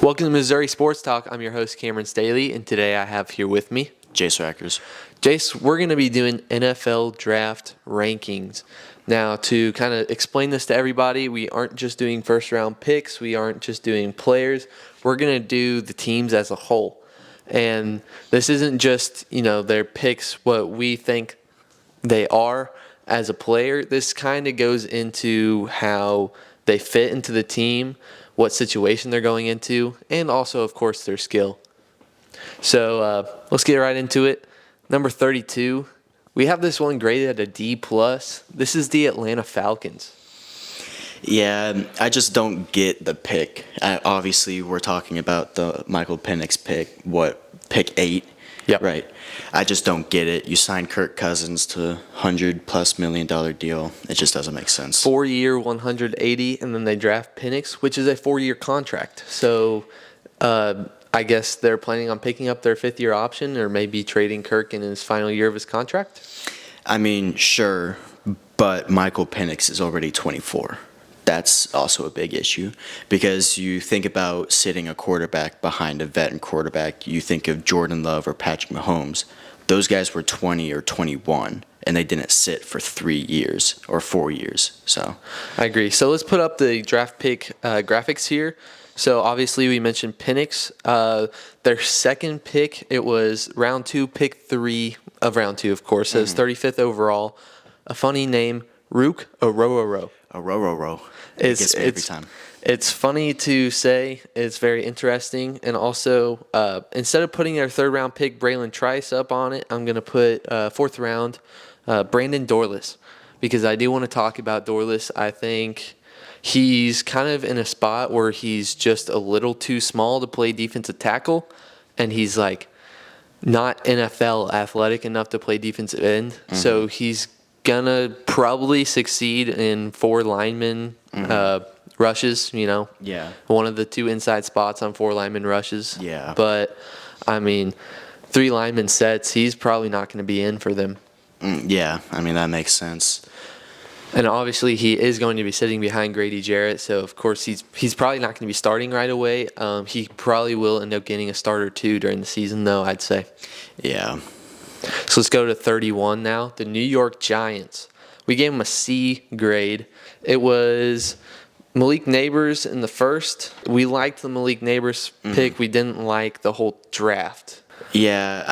Welcome to Missouri Sports Talk. I'm your host, Cameron Staley, and today I have here with me Jace Rackers. Jace, we're going to be doing NFL draft rankings. Now, to kind of explain this to everybody, we aren't just doing first-round picks. We aren't just doing players. We're going to do the teams as a whole. And this isn't just, their picks, what we think they are as a player. This kind of goes into how they fit into the team, what situation they're going into, and also, of course, their skill. So let's get right into it. Number 32, we have this one graded at a D+. This is the Atlanta Falcons. Yeah, I just don't get the pick. Obviously, we're talking about the Michael Penix pick, pick 8? Yep. Right. I just don't get it. You signed Kirk Cousins to $100+ million deal. It just doesn't make sense. 4-year, 180, and then they draft Penix, which is a 4-year contract. So I guess they're planning on picking up their 5th-year option or maybe trading Kirk in his final year of his contract? I mean, sure, but Michael Penix is already 24. That's also a big issue because you think about sitting a quarterback behind a veteran quarterback. You think of Jordan Love or Patrick Mahomes. Those guys were 20 or 21, and they didn't sit for 3 years or 4 years. So I agree. So let's put up the draft pick graphics here. So obviously we mentioned Penix. Their second pick, it was round 2, pick 3 of round 2, of course. So it's 35th overall. A funny name, Rook Orororo. Orororo. It gets me every time. It's funny to say. It's very interesting. And also, instead of putting their 3rd-round pick, Braylon Trice, up on it, I'm going to put 4th round, Brandon Dorlus. Because I do want to talk about Dorlus. I think he's kind of in a spot where he's just a little too small to play defensive tackle. And he's not NFL athletic enough to play defensive end. Mm-hmm. So he's gonna probably succeed in 4 linemen rushes, Yeah. One of the 2 inside spots on 4 linemen rushes. Yeah. But, 3 linemen sets, he's probably not going to be in for them. Yeah, that makes sense. And obviously he is going to be sitting behind Grady Jarrett, so of course he's probably not going to be starting right away. He probably will end up getting a start or 2 during the season, though, I'd say. Yeah. So let's go to 31 now. The New York Giants. We gave them a C grade. It was Malik Neighbors in the first. We liked the Malik Neighbors pick. We didn't like the whole draft. Yeah,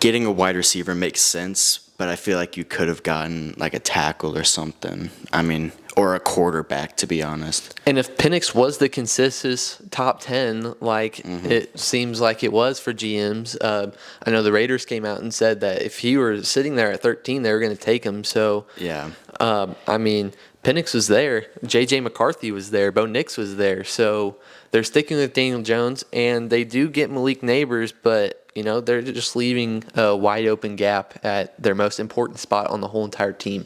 getting a wide receiver makes sense, but I feel like you could have gotten a tackle or something. Or a quarterback, to be honest. And if Penix was the consensus top 10, it seems like it was for GMs, I know the Raiders came out and said that if he were sitting there at 13, they were going to take him. So, yeah. Penix was there. J.J. McCarthy was there. Bo Nix was there. So they're sticking with Daniel Jones, and they do get Malik Neighbors, but they're just leaving a wide open gap at their most important spot on the whole entire team.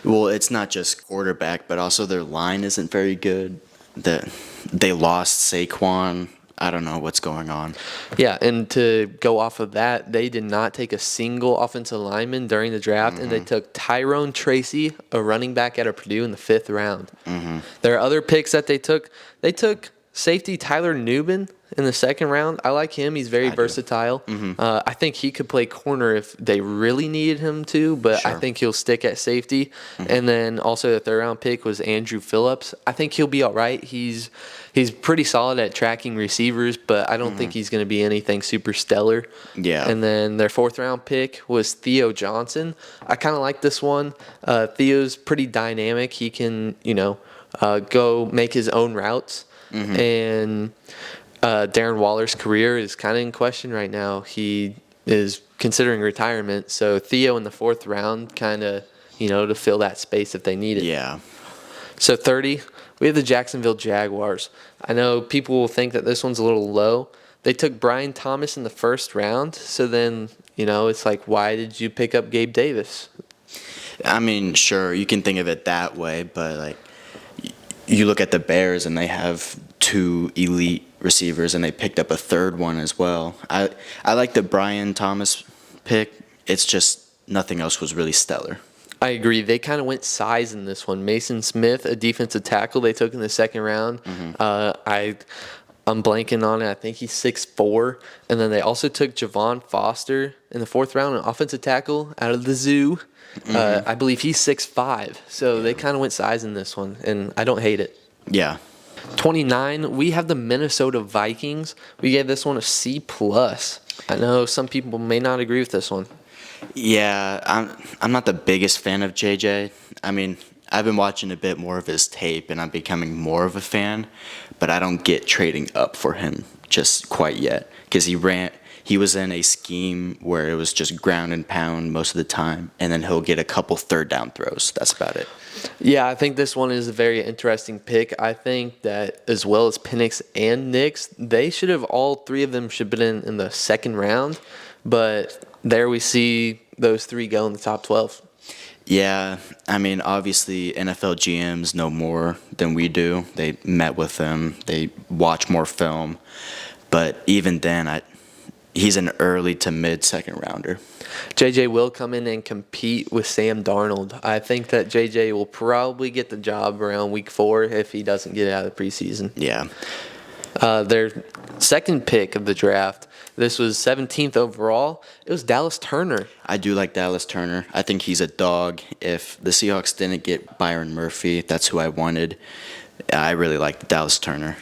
Well, it's not just quarterback, but also their line isn't very good. They lost Saquon. I don't know what's going on. Yeah, and to go off of that, they did not take a single offensive lineman during the draft, and they took Tyrone Tracy, a running back out of Purdue, in the 5th round. There are other picks that they took. They took safety Tyler Nubin in the 2nd round. I like him. He's very versatile. I think he could play corner if they really needed him to, but Sure. I think he'll stick at safety. And then also the 3rd-round pick was Andrew Phillips. I think he'll be all right. He's pretty solid at tracking receivers, but I don't think he's going to be anything super stellar. Yeah. And then their 4th-round pick was Theo Johnson. I kind of like this one. Theo's pretty dynamic. He can, go make his own routes. And Darren Waller's career is kind of in question right now. He is considering retirement, so Theo in the 4th round kind of, to fill that space if they need it. Yeah. So 30, we have the Jacksonville Jaguars. I know people will think that this one's a little low. They took Brian Thomas in the 1st round, so then, it's why did you pick up Gabe Davis? Sure, you can think of it that way, but you look at the Bears and they have 2 elite receivers and they picked up a 3rd one as well. I like the Brian Thomas pick. It's just nothing else was really stellar. I agree. They kind of went size in this one. Mason Smith, a defensive tackle they took in the 2nd round. I'm blanking on it. I think he's 6'4". And then they also took Javon Foster in the 4th round, an offensive tackle out of the zoo. I believe he's 6'5". So they kind of went size in this one, and I don't hate it. Yeah. 29, we have the Minnesota Vikings. We gave this one a C+. I know some people may not agree with this one. Yeah, I'm not the biggest fan of JJ. I mean, I've been watching a bit more of his tape, and I'm becoming more of a fan, but I don't get trading up for him just quite yet because he was in a scheme where it was just ground and pound most of the time, and then he'll get a couple third down throws. That's about it. Yeah, I think this one is a very interesting pick. I think that as well as Penix and Nix, they should have all three of them should have been in the 2nd round, but there we see those 3 go in the top 12. Yeah, I mean, obviously NFL GMs know more than we do. They met with them. They watch more film. But even then, he's an early to mid 2nd rounder. JJ will come in and compete with Sam Darnold. I think that JJ will probably get the job around week 4 if he doesn't get out of the preseason. Yeah. Their 2nd pick of the draft, this was 17th overall. It was Dallas Turner. I do like Dallas Turner. I think he's a dog. If the Seahawks didn't get Byron Murphy, that's who I wanted. I really like Dallas Turner.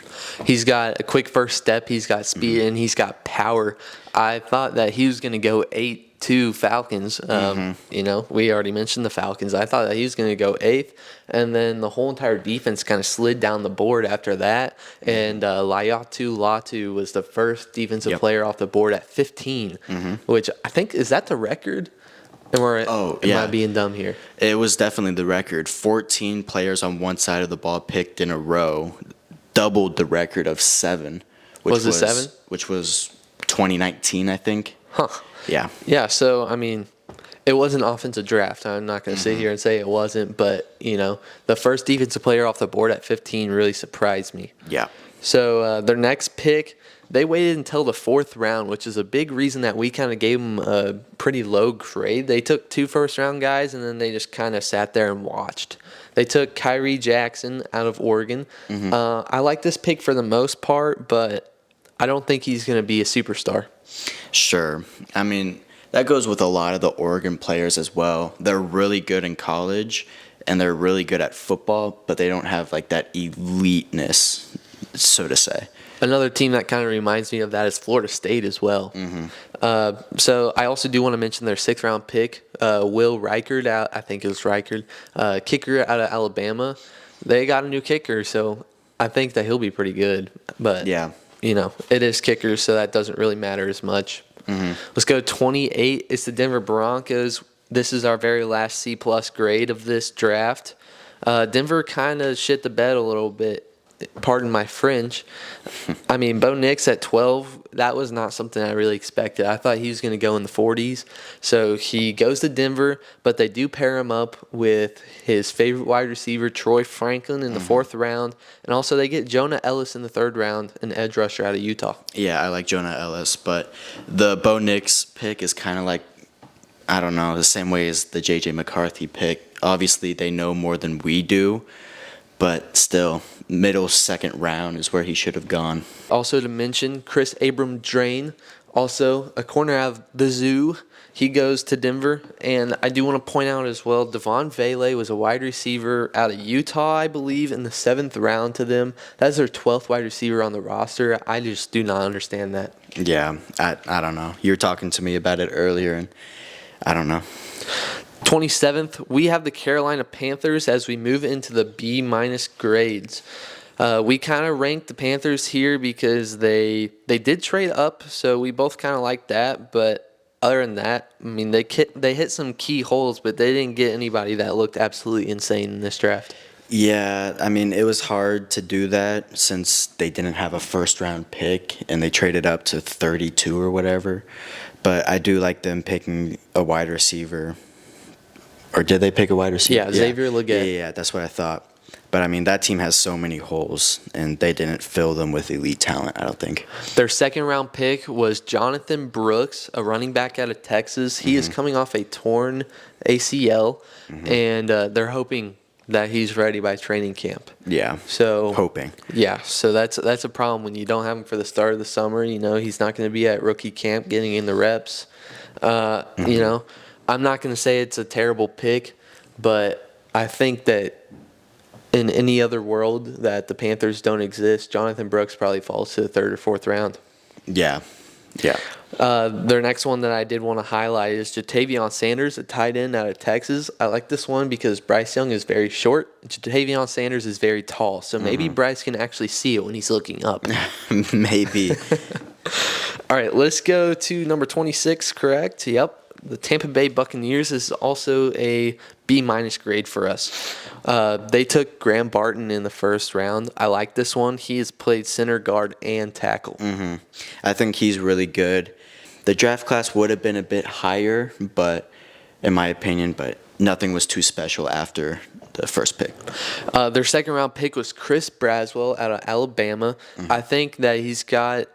He's got a quick first step. He's got speed, and he's got power. I thought that he was going to go 8-2 Falcons. You know, we already mentioned the Falcons. I thought that he was going to go 8th, and then the whole entire defense kind of slid down the board after that. And Laiatu Latu was the first defensive player off the board at 15, which I think, is that the record? Am I being dumb here? It was definitely the record. 14 players on one side of the ball picked in a row, doubled the record of 7. Was it 7? Which was 2019, I think. Huh. Yeah. Yeah, so, I mean, it was an offensive draft. I'm not going to sit here and say it wasn't, but, you know, the first defensive player off the board at 15 really surprised me. Yeah. So their next pick, they waited until the 4th round, which is a big reason that we kind of gave them a pretty low grade. They took 2 first-round guys, and then they just kind of sat there and watched. They took Kyrie Jackson out of Oregon. I like this pick for the most part, but I don't think he's going to be a superstar. Sure. I mean, that goes with a lot of the Oregon players as well. They're really good in college, and they're really good at football, but they don't have like that eliteness, so to say. Another team that kind of reminds me of that is Florida State as well. So I also do want to mention their 6th-round pick, Will Reichard out. I think it was Reichard, kicker out of Alabama. They got a new kicker, so I think that he'll be pretty good. But yeah, you know, it is kickers, so that doesn't really matter as much. Let's go 28. It's the Denver Broncos. This is our very last C+ grade of this draft. Denver kind of shit the bed a little bit. Pardon my French. I mean, Bo Nix at 12, that was not something I really expected. I thought he was going to go in the 40s. So he goes to Denver, but they do pair him up with his favorite wide receiver, Troy Franklin, in the 4th round. And also they get Jonah Ellis in the 3rd round, an edge rusher out of Utah. Yeah, I like Jonah Ellis, but the Bo Nix pick is kind of like, I don't know, the same way as the J.J. McCarthy pick. Obviously, they know more than we do, but still, middle 2nd round is where he should have gone. Also to mention, Chris Abram-Drain, also a corner out of the zoo. He goes to Denver. And I do want to point out as well, Devon Vele was a wide receiver out of Utah, I believe, in the 7th round to them. That's their 12th wide receiver on the roster. I just do not understand that. Yeah, I don't know. You were talking to me about it earlier, and I don't know. 27th, we have the Carolina Panthers as we move into the B- grades. We kind of ranked the Panthers here because they did trade up, so we both kind of like that. But other than that, I mean, they hit some key holes, but they didn't get anybody that looked absolutely insane in this draft. Yeah, I mean, it was hard to do that since they didn't have a 1st-round pick, and they traded up to 32 or whatever. But I do like them picking a wide receiver. Or did they pick a wide receiver? Yeah, Xavier Legette. Yeah, that's what I thought. But, I mean, that team has so many holes, and they didn't fill them with elite talent, I don't think. Their 2nd-round pick was Jonathan Brooks, a running back out of Texas. He is coming off a torn ACL, and they're hoping that he's ready by training camp. Yeah. So Hoping. Yeah, so that's a problem when you don't have him for the start of the summer. You know, he's not going to be at rookie camp getting in the reps. You know, I'm not going to say it's a terrible pick, but I think that in any other world that the Panthers don't exist, Jonathan Brooks probably falls to the third or fourth round. Yeah. Yeah. Their next one that I did want to highlight is Jatavion Sanders, a tight end out of Texas. I like this one because Bryce Young is very short. Jatavion Sanders is very tall, so maybe Bryce can actually see it when he's looking up. Maybe. All right, let's go to number 26, correct? Yep. The Tampa Bay Buccaneers is also a B- grade for us. They took Graham Barton in the first round. I like this one. He has played center, guard, and tackle. I think he's really good. The draft class would have been a bit higher, but in my opinion, but nothing was too special after the first pick. Their second round pick was Chris Braswell out of Alabama. I think that he's got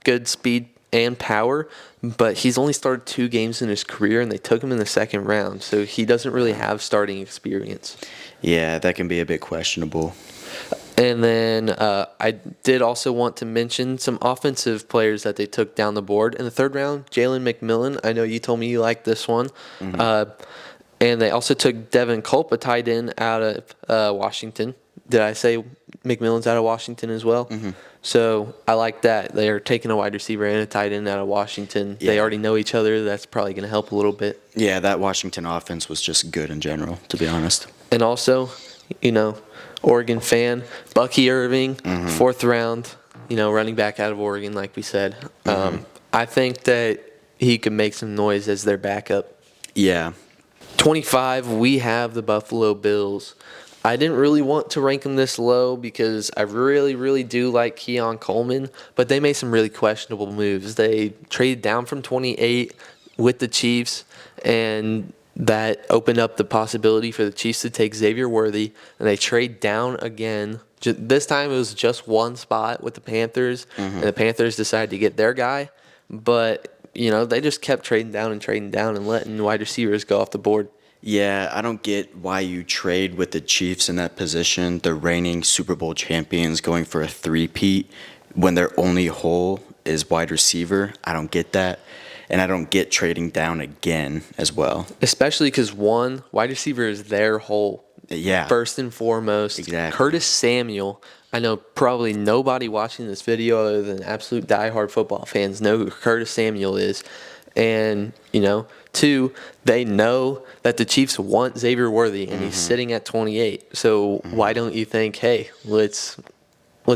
good speed and power, but he's only started 2 games in his career, and they took him in the second round, so he doesn't really have starting experience. Yeah, that can be a bit questionable. And then I did also want to mention some offensive players that they took down the board. In the third round, Jalen McMillan. I know you told me you liked this one. And they also took Devin Culp, a tight end out of Washington. Did I say McMillan's out of Washington as well? So I like that. They're taking a wide receiver and a tight end out of Washington. Yeah. They already know each other. That's probably going to help a little bit. Yeah, that Washington offense was just good in general, to be honest. And also, you know, Oregon fan, Bucky Irving, fourth round, you know, running back out of Oregon, like we said. I think that he could make some noise as their backup. Yeah. 25, we have the Buffalo Bills. I didn't really want to rank them this low because I really, really do like Keon Coleman, but they made some really questionable moves. They traded down from 28 with the Chiefs, and that opened up the possibility for the Chiefs to take Xavier Worthy, and they trade down again. This time it was just one spot with the Panthers, and the Panthers decided to get their guy, but you know, they just kept trading down and letting wide receivers go off the board. Yeah, I don't get why you trade with the Chiefs in that position, the reigning Super Bowl champions going for a three-peat when their only hole is wide receiver. I don't get that. And I don't get trading down again as well. Especially because one, wide receiver is their hole. Yeah. First and foremost. Exactly. Curtis Samuel. I know probably nobody watching this video other than absolute diehard football fans know who Curtis Samuel is. And, you know, 2, they know that the Chiefs want Xavier Worthy, and he's sitting at 28. So why don't you think, hey, let's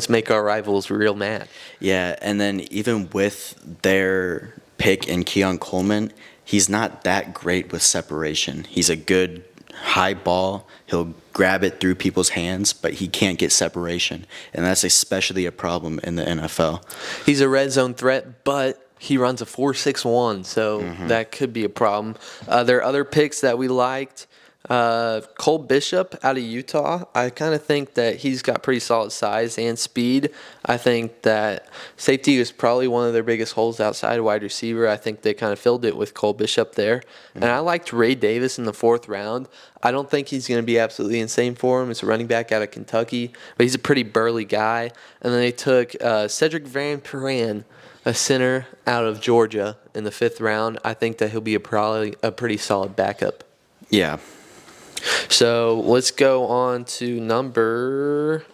make our rivals real mad? Yeah, and then even with their pick in Keon Coleman, he's not that great with separation. He's a good high ball. He'll grab it through people's hands, but he can't get separation. And that's especially a problem in the NFL. He's a red zone threat, but he runs a 4.61, so that could be a problem. There are other picks that we liked. Cole Bishop out of Utah. I kind of think that he's got pretty solid size and speed. I think that safety is probably one of their biggest holes outside wide receiver. I think they kind of filled it with Cole Bishop there. And I liked Ray Davis in the 4th round. I don't think he's going to be absolutely insane for him. It's a running back out of Kentucky, but he's a pretty burly guy. And then they took Cedric Van Pran, a center out of Georgia, in the 5th round. I think that he'll be probably a pretty solid backup. Yeah. So let's go on to number,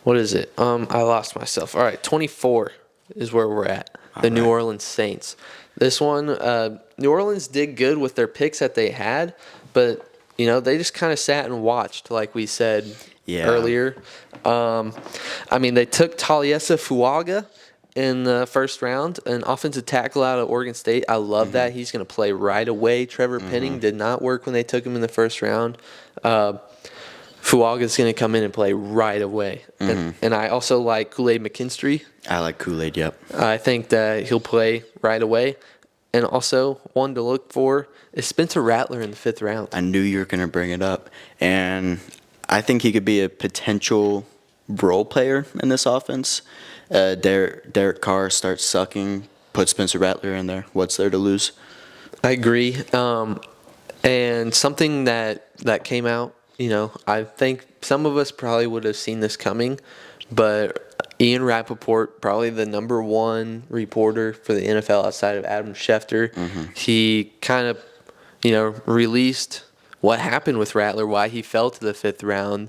what is it? I lost myself. All right, 24 is where we're at. The New Orleans Saints. This one, New Orleans did good with their picks that they had, but you know, they just kind of sat and watched, like we said earlier. I mean, they took Taliesa Fuaga in the 1st round, an offensive tackle out of Oregon State. I love that. He's going to play right away. Trevor Penning did not work when they took him in the 1st round. Fuaga's going to come in and play right away. And I also like Kool-Aid McKinstry. I like Kool-Aid, yep. I think that he'll play right away. And also, one to look for is Spencer Rattler in the 5th round. I knew you were going to bring it up. And I think he could be a potential role player in this offense. Derek Carr starts sucking, put Spencer Rattler in there. What's there to lose? I agree. And something that came out I think some of us probably would have seen this coming, but Ian Rappaport, probably the number one reporter for the NFL outside of Adam Schefter, he kind of, released what happened with Rattler, why he fell to the fifth round.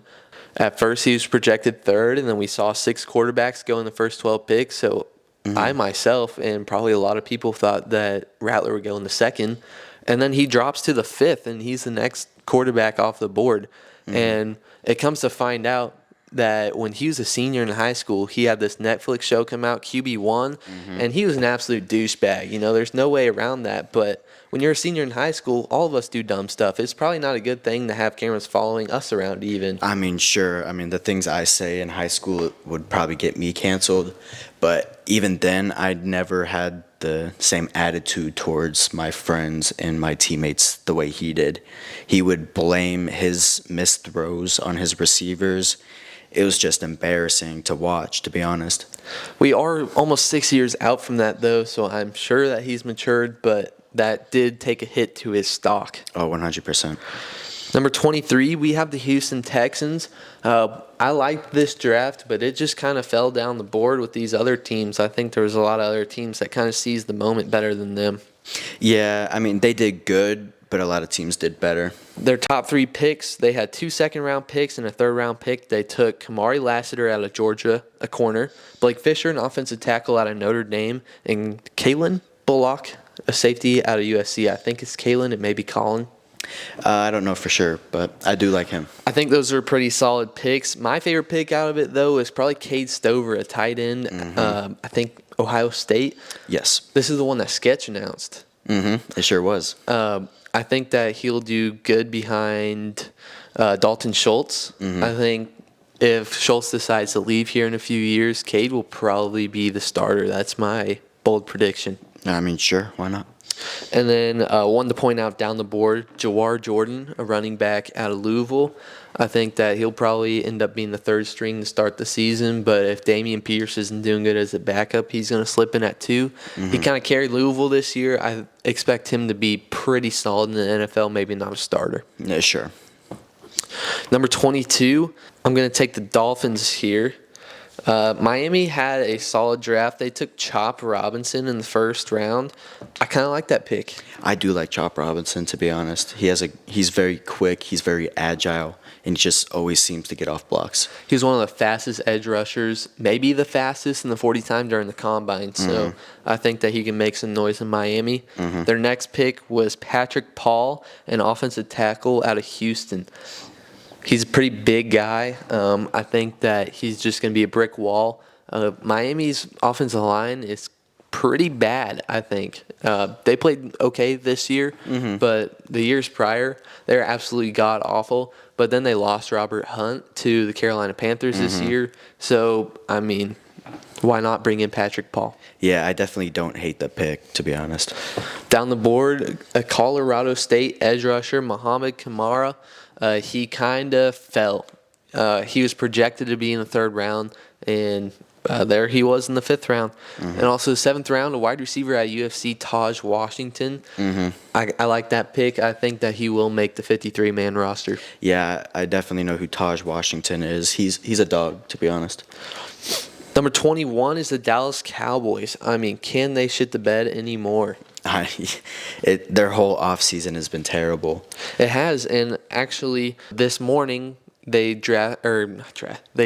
At first, he was projected third, and then we saw 6 quarterbacks go in the first 12 picks. So I myself and probably a lot of people thought that Rattler would go in the second. And then he drops to the fifth, and he's the next quarterback off the board. And it comes to find out that when he was a senior in high school, he had this Netflix show come out, QB1, and he was an absolute douchebag. There's no way around that. But when you're a senior in high school, all of us do dumb stuff. It's probably not a good thing to have cameras following us around even. I mean, sure. I mean, the things I say in high school would probably get me canceled. But even then, I'd never had the same attitude towards my friends and my teammates the way he did. He would blame his missed throws on his receivers. It was just embarrassing to watch, to be honest. We are almost 6 years out from that, though, so I'm sure that he's matured, but that did take a hit to his stock. Oh, 100%. Number 23, we have the Houston Texans. I liked this draft, but it just kind of fell down the board with these other teams. I think there was a lot of other teams that kind of seized the moment better than them. Yeah, I mean, they did good, but a lot of teams did better. Their top 3 picks, they had 2 second-round picks and a third-round pick. They took Kamari Lassiter out of Georgia, a corner, Blake Fisher, an offensive tackle out of Notre Dame, and Kalen Bullock, a safety out of USC. I think it's Kalen. It may be Colin. I don't know for sure, but I do like him. I think those are pretty solid picks. My favorite pick out of it, though, is probably Cade Stover, a tight end. I think Ohio State. Yes. This is the one that Sketch announced. It sure was. I think that he'll do good behind Dalton Schultz. I think if Schultz decides to leave here in a few years, Cade will probably be the starter. That's my bold prediction. I mean, sure, why not? And then one to point out down the board, Jawar Jordan, a running back out of Louisville. I think that he'll probably end up being the third string to start the season, but if Damian Pierce isn't doing good as a backup, he's going to slip in at 2. He kind of carried Louisville this year. I expect him to be pretty solid in the NFL, maybe not a starter. Yeah, sure. Number 22, I'm going to take the Dolphins here. Miami had a solid draft. They took Chop Robinson in the first round. I kind of like that pick. I do like Chop Robinson, to be honest. He's very quick, he's very agile, and he just always seems to get off blocks. He was one of the fastest edge rushers, maybe the fastest in the 40 time during the combine. So I think that he can make some noise in Miami. Their next pick was Patrick Paul, an offensive tackle out of Houston. He's a pretty big guy. I think that he's just going to be a brick wall. Miami's offensive line is pretty bad, I think. They played okay this year, but the years prior, they were absolutely god-awful. But then they lost Robert Hunt to the Carolina Panthers this year. So, I mean, why not bring in Patrick Paul? Yeah, I definitely don't hate the pick, to be honest. Down the board, a Colorado State edge rusher, Muhammad Kamara. He kind of fell. He was projected to be in the third round, and there he was in the fifth round. And also the seventh round, a wide receiver at UFC, Taj Washington. I like that pick. I think that he will make the 53-man roster. Yeah, I definitely know who Taj Washington is. He's a dog, to be honest. Number 21 is the Dallas Cowboys. I mean, can they shit the bed anymore? Their whole offseason has been terrible. It has, and actually this morning they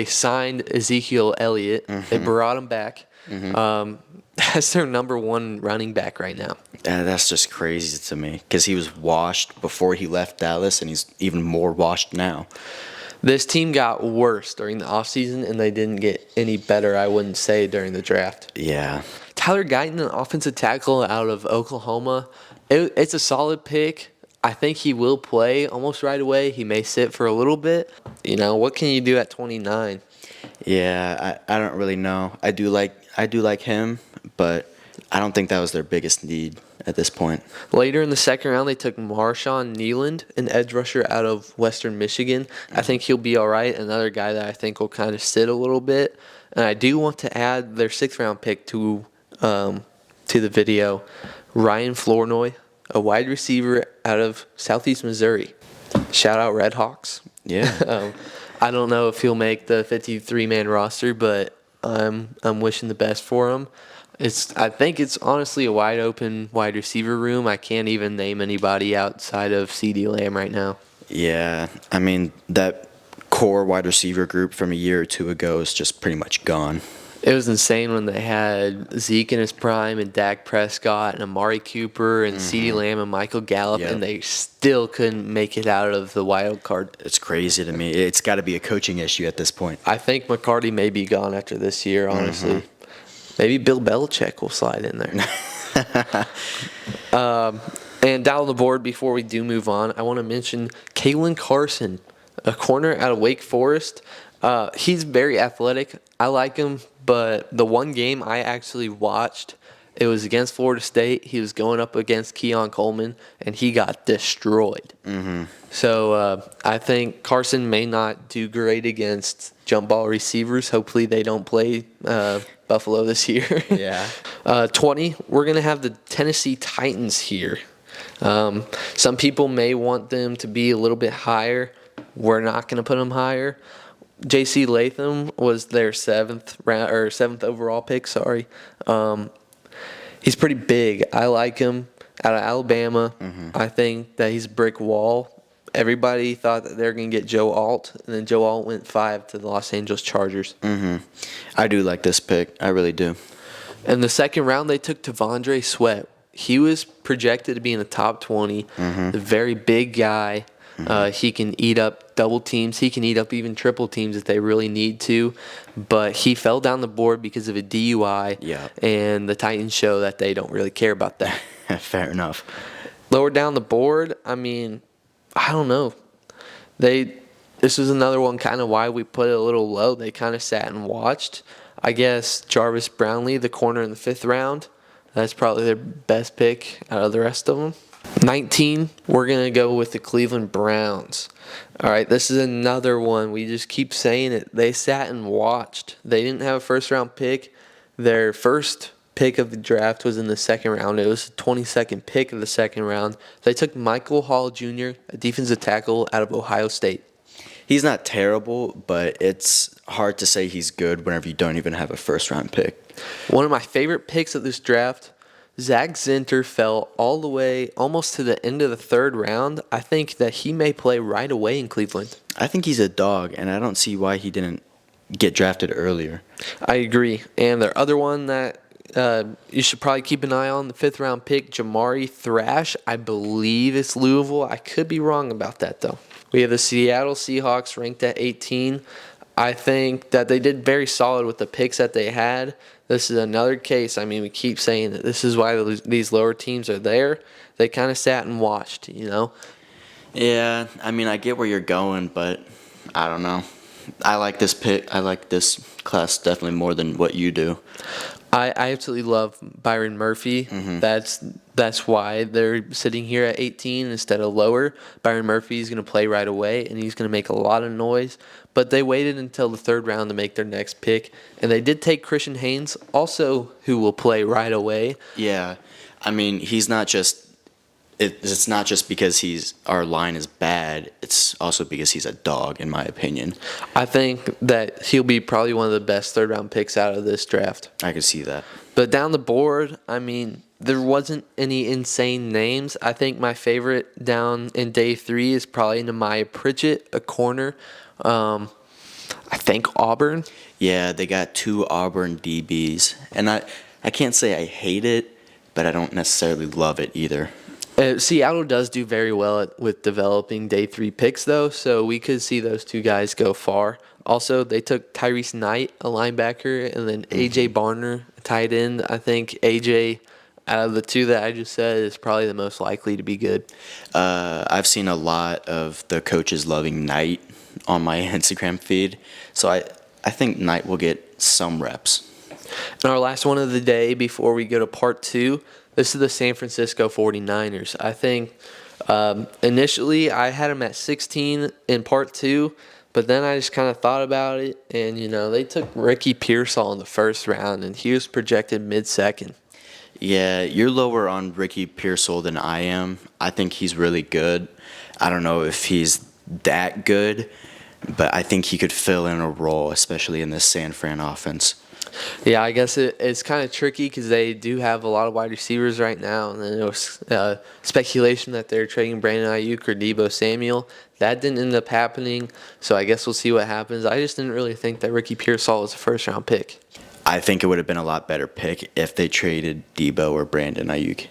signed Ezekiel Elliott. They brought him back. That's their number 1 running back right now. That's just crazy to me because he was washed before he left Dallas, and he's even more washed now. This team got worse during the offseason, and they didn't get any better, I wouldn't say, during the draft. Yeah. Tyler Guyton, an offensive tackle out of Oklahoma. It's a solid pick. I think he will play almost right away. He may sit for a little bit. What can you do at 29? Yeah, I don't really know. I do like him, but I don't think that was their biggest need at this point. Later in the second round, they took Marshawn Nealand, an edge rusher out of Western Michigan. I think he'll be all right. Another guy that I think will kind of sit a little bit. And I do want to add their 6th-round pick to the video, Ryan Flournoy, a wide receiver out of Southeast Missouri. Shout out Red Hawks. Yeah. I don't know if he'll make the 53-man roster, but I'm wishing the best for him. I think it's honestly a wide open wide receiver room. I can't even name anybody outside of CeeDee Lamb right now. Yeah. I mean, that core wide receiver group from a year or two ago is just pretty much gone. It was insane when they had Zeke in his prime and Dak Prescott and Amari Cooper and CeeDee Lamb and Michael Gallup, and they still couldn't make it out of the wild card. It's crazy to me. It's got to be a coaching issue at this point. I think McCarty may be gone after this year, honestly. Maybe Bill Belichick will slide in there. And down the board, before we do move on, I want to mention Kalen Carson, a corner out of Wake Forest. He's very athletic. I like him, but the one game I actually watched, it was against Florida State. He was going up against Keon Coleman, and he got destroyed. So I think Carson may not do great against jump ball receivers. Hopefully they don't play Buffalo this year. Yeah. 20, we're going to have the Tennessee Titans here. Some people may want them to be a little bit higher. We're not going to put them higher. J.C. Latham was their seventh overall pick. Sorry, he's pretty big. I like him out of Alabama. I think that he's a brick wall. Everybody thought that they were going to get Joe Alt, and then Joe Alt went 5 to the Los Angeles Chargers. I do like this pick. I really do. In the second round, they took T'Vondre Sweat. He was projected to be in the top 20. A very big guy. He can eat up double teams. He can eat up even triple teams if they really need to. But he fell down the board because of a DUI. Yeah. And the Titans show that they don't really care about that. Fair enough. Lower down the board, I mean, I don't know. This was another one kind of why we put it a little low. They kind of sat and watched. I guess Jarvis Brownlee, the corner in the 5th round, that's probably their best pick out of the rest of them. 19, we're going to go with the Cleveland Browns. All right, this is another one. We just keep saying it. They sat and watched. They didn't have a first-round pick. Their first pick of the draft was in the second round. It was the 22nd pick of the second round. They took Michael Hall Jr., a defensive tackle out of Ohio State. He's not terrible, but it's hard to say he's good whenever you don't even have a first-round pick. One of my favorite picks of this draft, Zach Zinter, fell all the way almost to the end of the 3rd round. I think that he may play right away in Cleveland. I think he's a dog, and I don't see why he didn't get drafted earlier. I agree. And their other one that you should probably keep an eye on, the 5th round pick, Jamari Thrash. I believe it's Louisville. I could be wrong about that, though. We have the Seattle Seahawks ranked at 18. I think that they did very solid with the picks that they had. This is another case. I mean, we keep saying that this is why these lower teams are there. They kind of sat and watched, you know? Yeah, I mean, I get where you're going, but I don't know. I like this pick. I like this class definitely more than what you do. I absolutely love Byron Murphy. That's why they're sitting here at 18 instead of lower. Byron Murphy is going to play right away, and he's going to make a lot of noise. But they waited until the 3rd round to make their next pick, and they did take Christian Haynes, also who will play right away. Yeah, I mean, he's not just. It's not just because our line is bad. It's also because he's a dog, in my opinion. I think that he'll be probably one of the best 3rd round picks out of this draft. I can see that. But down the board, I mean, there wasn't any insane names. I think my favorite down in day 3 is probably Nehemiah Pritchett, a corner. I think Auburn. Yeah, they got 2 Auburn DBs. And I can't say I hate it, but I don't necessarily love it either. Seattle does do very well with developing day 3 picks, though, so we could see those 2 guys go far. Also, they took Tyrese Knight, a linebacker, and then A.J. Barner, a tight end. I think A.J., out of the 2 that I just said, is probably the most likely to be good. I've seen a lot of the coaches loving Knight on my Instagram feed, so I think Knight will get some reps. And our last one of the day before we go to part 2, this is the San Francisco 49ers. I think initially I had them at 16 in part 2, but then I just kind of thought about it, and, you know, they took Ricky Pearsall in the 1st round, and he was projected mid-second. Yeah, you're lower on Ricky Pearsall than I am. I think he's really good. I don't know if he's that good, but I think he could fill in a role, especially in this San Fran offense. Yeah, I guess it's kind of tricky because they do have a lot of wide receivers right now, and then there was speculation that they're trading Brandon Ayuk or Deebo Samuel. That didn't end up happening, so I guess we'll see what happens. I just didn't really think that Ricky Pearsall was a first-round pick. I think it would have been a lot better pick if they traded Deebo or Brandon Ayuk.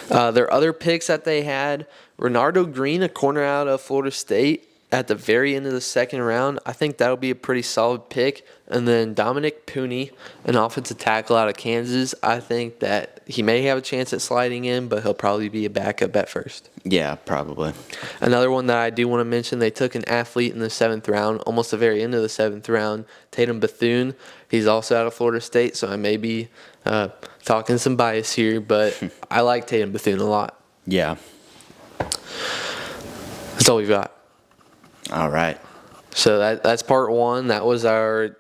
Their other picks that they had, Renardo Green, a corner out of Florida State, at the very end of the second round. I think that'll be a pretty solid pick. And then Dominic Pooney, an offensive tackle out of Kansas. I think that he may have a chance at sliding in, but he'll probably be a backup at first. Yeah, probably. Another one that I do want to mention, they took an athlete in the 7th round, almost the very end of the 7th round, Tatum Bethune. He's also out of Florida State, so I may be talking some bias here, but I like Tatum Bethune a lot. Yeah. That's all we've got. All right. So that's part one. That was our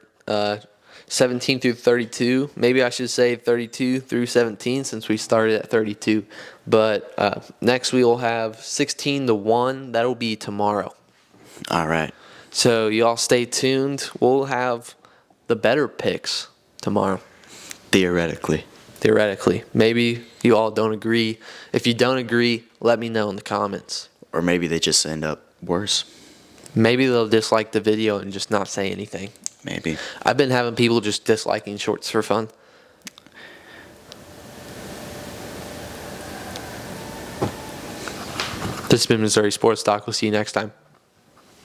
17 through 32. Maybe I should say 32 through 17 since we started at 32. But next we will have 16 to 1. That'll be tomorrow. All right. So you all stay tuned. We'll have the better picks tomorrow. Theoretically. Maybe you all don't agree. If you don't agree, let me know in the comments. Or maybe they just end up worse. Maybe they'll dislike the video and just not say anything. Maybe. I've been having people just disliking shorts for fun. This has been Missouri Sports Talk. We'll see you next time.